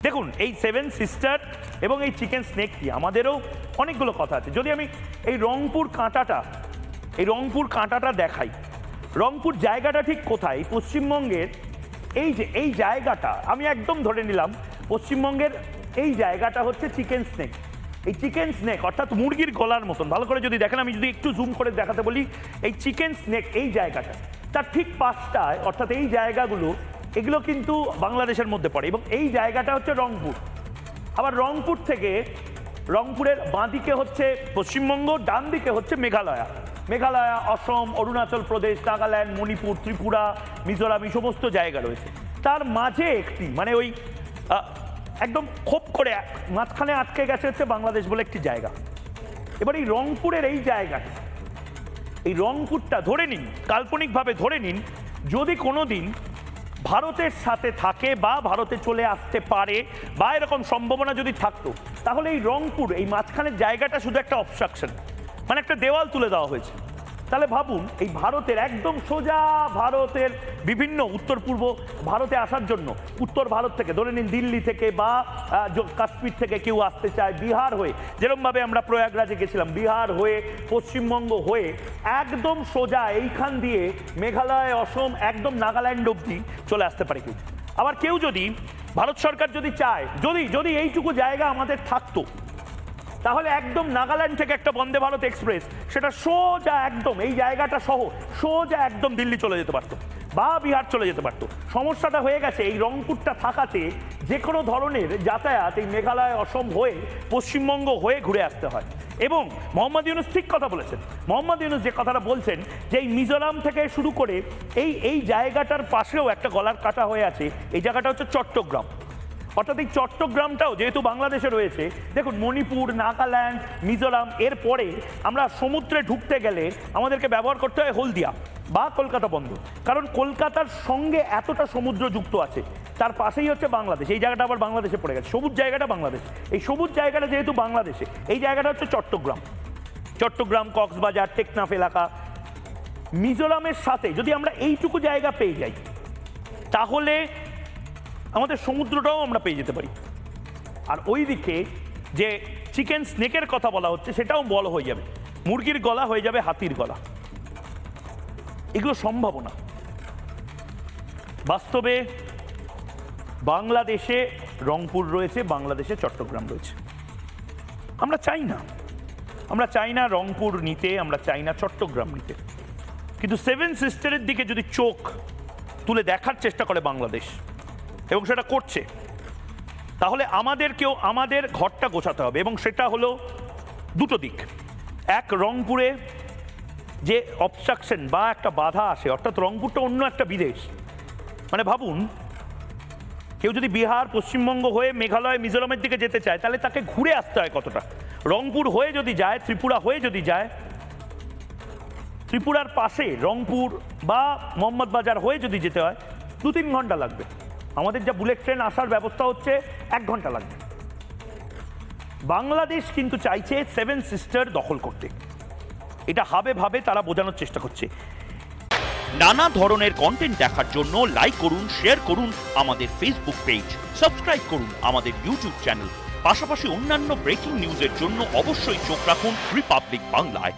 দেখুন এই seven sister এবং এই চিকেন স্নেক কি আমাদেরও অনেকগুলো কথা আছে। যদি আমি এই রংপুর কাঁটাটা দেখাই, রংপুর জায়গাটা ঠিক কোথায়? পশ্চিমবঙ্গের এই জায়গাটা আমি একদম ধরে নিলাম পশ্চিমবঙ্গের এই জায়গাটা হচ্ছে চিকেন স্নেক। এই চিকেন স্নেক অর্থাৎ মুরগির গলার মতন, ভালো করে যদি দেখেন, আমি যদি একটু জুম করে দেখাতে বলি, এই চিকেন স্নেক এই জায়গাটা তার ঠিক পাশটায়, অর্থাৎ এই জায়গাগুলো এগুলো কিন্তু বাংলাদেশের মধ্যে পড়ে এবং এই জায়গাটা হচ্ছে রংপুর। আবার রংপুর থেকে রংপুরের বাঁ দিকে হচ্ছে পশ্চিমবঙ্গ, ডান দিকে হচ্ছে মেঘালয়া, অসম, অরুণাচল প্রদেশ, নাগাল্যান্ড, মণিপুর, ত্রিপুরা, মিজোরাম, এই সমস্ত জায়গা রয়েছে। তার মাঝে একটি মানে ওই একদম খোপ করে মাঝখানে আটকে গেছে হচ্ছে বাংলাদেশ বলে একটি জায়গা। এবার এই রংপুরের এই জায়গাটা, এই রংপুরটা ধরে নিন, কাল্পনিকভাবে ধরে নিন, যদি কোনো দিন ভারতের সাথে থাকে বা ভারতে চলে আসতে পারে বা এরকম সম্ভাবনা যদি থাকতো, তাহলে এই রংপুর এই মাঝখানের জায়গাটা শুধু একটা অবস্ট্রাকশন, মানে একটা দেওয়াল তুলে দেওয়া হয়েছে। তাহলে ভাবুন এই ভারতের একদম সোজা ভারতের বিভিন্ন উত্তর পূর্ব ভারতে আসার জন্য, উত্তর ভারত থেকে ধরে নিন দিল্লি থেকে বা কাশ্মীর থেকে কেউ আসতে চায়, বিহার হয়ে, যেরকমভাবে আমরা প্রয়াগরাজে গেছিলাম, বিহার হয়ে পশ্চিমবঙ্গ হয়ে একদম সোজা এইখান দিয়ে মেঘালয়, অসম, একদম নাগাল্যান্ড অবধি চলে আসতে পারে কেউ। আবার কেউ যদি ভারত সরকার যদি চায়, যদি এইটুকু জায়গা আমাদের থাকতো, তাহলে একদম নাগাল্যান্ড থেকে একটা বন্দে ভারত এক্সপ্রেস সেটা সোজা একদম এই জায়গাটা সহ সোজা একদম দিল্লি চলে যেতে পারতো বা বিহার চলে যেতে পারতো। সমস্যাটা হয়ে গেছে এই রংপুরটা থাকাতে যে কোনো ধরনের যাতায়াত এই মেঘালয়, অসম হয়ে পশ্চিমবঙ্গ হয়ে ঘুরে আসতে হয়। এবং মোহাম্মদ ইউনূস ঠিক কথা বলেছেন। মোহাম্মদ ইউনূস যে কথাটা বলছেন যে এই মিজোরাম থেকে শুরু করে এই জায়গাটার পাশেও একটা গলার কাটা হয়ে আছে, এই জায়গাটা হচ্ছে চট্টগ্রাম। অর্থাৎ এই চট্টগ্রামটাও যেহেতু বাংলাদেশে রয়েছে, দেখুন মণিপুর, নাগাল্যান্ড, মিজোরাম, এরপরে আমরা সমুদ্রে ঢুকতে গেলে আমাদেরকে ব্যবহার করতে হয় হলদিয়া বা কলকাতা বন্দর, কারণ কলকাতার সঙ্গে এতটা সমুদ্র যুক্ত আছে। তার পাশেই হচ্ছে বাংলাদেশ, এই জায়গাটা আবার বাংলাদেশে পড়ে গেছে, সবুজ জায়গাটা বাংলাদেশ। এই সবুজ জায়গাটা যেহেতু বাংলাদেশে, এই জায়গাটা হচ্ছে চট্টগ্রাম, কক্সবাজার, টেকনাফ এলাকা। মিজোরামের সাথে যদি আমরা এইটুকু জায়গা পেয়ে যাই, তাহলে আমাদের সমুদ্রটাও আমরা পেয়ে যেতে পারি। আর ওইদিকে যে চিকেন স্নেকের কথা বলা হচ্ছে সেটাও বড় হয়ে যাবে, মুরগির গলা হয়ে যাবে হাতির গলা। এগুলো সম্ভাবনা। বাস্তবে বাংলাদেশে রংপুর রয়েছে, বাংলাদেশে চট্টগ্রাম রয়েছে। আমরা চাই না রংপুর নিতে, আমরা চাই না চট্টগ্রাম নিতে, কিন্তু সেভেন সিস্টারের দিকে যদি চোখ তুলে দেখার চেষ্টা করে বাংলাদেশ, এবং সেটা করছে, তাহলে আমাদেরকেও আমাদের ঘরটা গোছাতে হবে। এবং সেটা হলো দুটো দিক। এক, রংপুরে যে অবস্ট্রাকশন বা একটা বাধা আসে, অর্থাৎ রংপুরটা অন্য একটা বিদেশ। মানে ভাবুন, কেউ যদি বিহার, পশ্চিমবঙ্গ হয়ে মেঘালয়, মিজোরামের দিকে যেতে চায়, তাহলে তাকে ঘুরে আসতে হয় কতটা। রংপুর হয়ে যদি যায়, ত্রিপুরা হয়ে যদি যায়, ত্রিপুরার পাশে রংপুর বা মোহাম্মদ বাজার হয়ে যদি যেতে হয়, 2-3 ঘন্টা লাগবে। আমাদের যা বুলেট ট্রেন আসার ব্যবস্থা হচ্ছে 1 ঘন্টা লাগবে। বাংলাদেশ কিন্তু চাইছে সেভেন সিস্টার দখল করতে, এটা ভাবে তারা বোঝানোর চেষ্টা করছে। নানা ধরনের কন্টেন্ট দেখার জন্য লাইক করুন, শেয়ার করুন আমাদের ফেসবুক পেজ, সাবস্ক্রাইব করুন আমাদের ইউটিউব চ্যানেল। পাশাপাশি অন্যান্য ব্রেকিং নিউজের জন্য অবশ্যই চোখ রাখুন রিপাবলিক বাংলায়।